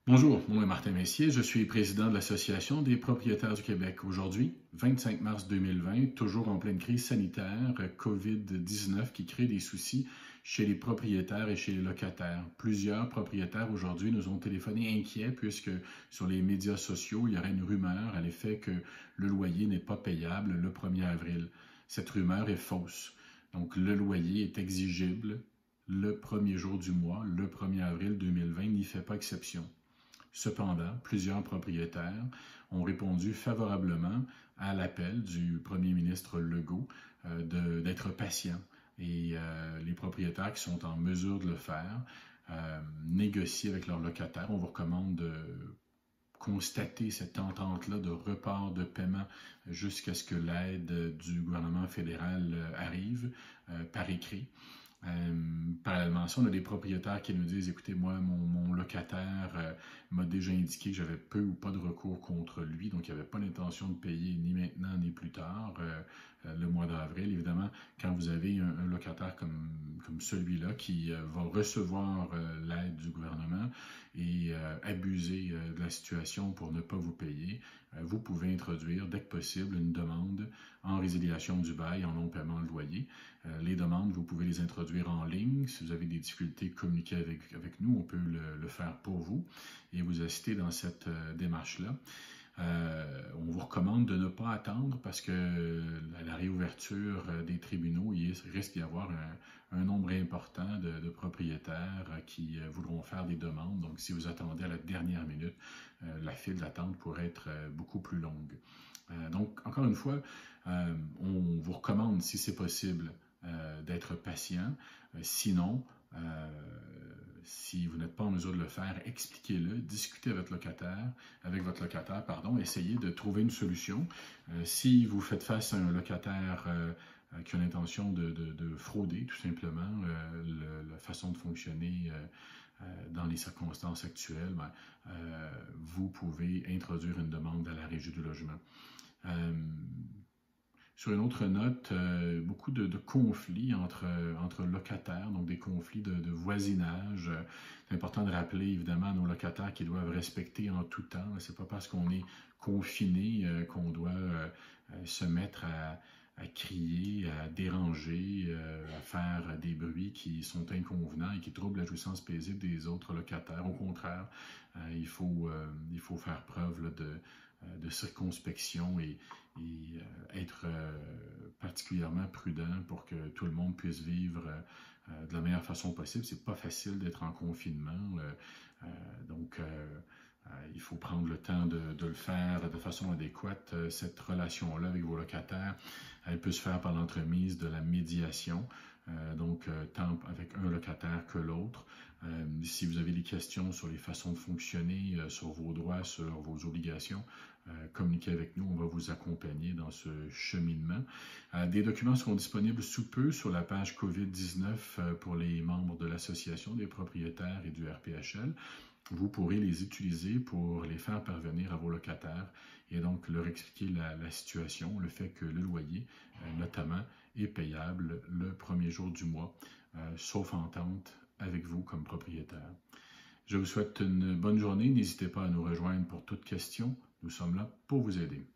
Bonjour, mon nom est Martin Messier, je suis président de l'Association des propriétaires du Québec. Aujourd'hui, 25 mars 2020, toujours en pleine crise sanitaire, COVID-19 qui crée des soucis chez les propriétaires et chez les locataires. Plusieurs propriétaires aujourd'hui nous ont téléphoné inquiets puisque sur les médias sociaux, il y aurait une rumeur à l'effet que le loyer n'est pas payable le 1er avril. Cette rumeur est fausse. Donc le loyer est exigible le premier jour du mois, le 1er avril 2020, n'y fait pas exception. Cependant, plusieurs propriétaires ont répondu favorablement à l'appel du premier ministre Legault d'être patients. Et les propriétaires qui sont en mesure de le faire négocient avec leurs locataires. On vous recommande de constater cette entente-là de report de paiement jusqu'à ce que l'aide du gouvernement fédéral arrive par écrit. Parallèlement à ça, on a des propriétaires qui nous disent, écoutez, moi, mon locataire m'a déjà indiqué que j'avais peu ou pas de recours contre lui, donc il n'avait pas l'intention de payer ni maintenant ni plus tard le mois d'avril. Évidemment, quand vous avez un locataire comme celui-là qui va recevoir l'aide du gouvernement et abuser de la situation pour ne pas vous payer, vous pouvez introduire dès que possible une demande en résiliation du bail, en non-paiement de loyer. Les demandes, vous pouvez les introduire en ligne. Si vous avez des difficultés, communiquer avec nous, on peut le faire pour vous et vous assister dans cette démarche-là. On vous recommande de ne pas attendre parce que la réouverture des tribunaux, il risque d'y avoir un nombre important de propriétaires qui voudront faire des demandes. Donc, si vous attendez à la dernière minute, la file d'attente pourrait être beaucoup plus longue. Donc, encore une fois, on vous recommande, si c'est possible, d'être patient. Sinon, si vous n'êtes pas en mesure de le faire, expliquez-le, discutez avec votre locataire, essayez de trouver une solution. Si vous faites face à un locataire qui a l'intention de frauder tout simplement la façon de fonctionner dans les circonstances actuelles, vous pouvez introduire une demande à la Régie du logement. Sur une autre note, beaucoup de conflits entre locataires, donc des conflits de voisinage. C'est important de rappeler évidemment à nos locataires qu'ils doivent respecter en tout temps. C'est pas parce qu'on est confiné qu'on doit se mettre à crier, à déranger, à faire des bruits qui sont inconvenants et qui troublent la jouissance paisible des autres locataires. Au contraire, il faut faire preuve de circonspection et être particulièrement prudent pour que tout le monde puisse vivre de la meilleure façon possible. C'est pas facile d'être en confinement, donc il faut prendre le temps de le faire de façon adéquate. Cette relation-là avec vos locataires, elle peut se faire par l'entremise de la médiation, donc tant avec un locataire que l'autre. Si vous avez des questions sur les façons de fonctionner, sur vos droits, sur vos obligations, communiquez avec nous, on va vous accompagner dans ce cheminement. Des documents seront disponibles sous peu sur la page COVID-19 pour les membres de l'Association des propriétaires et du RPHL. Vous pourrez les utiliser pour les faire parvenir à vos locataires et donc leur expliquer la situation, le fait que le loyer, notamment, est payable le premier jour du mois, sauf entente avec vous comme propriétaire. Je vous souhaite une bonne journée. N'hésitez pas à nous rejoindre pour toute question. Nous sommes là pour vous aider.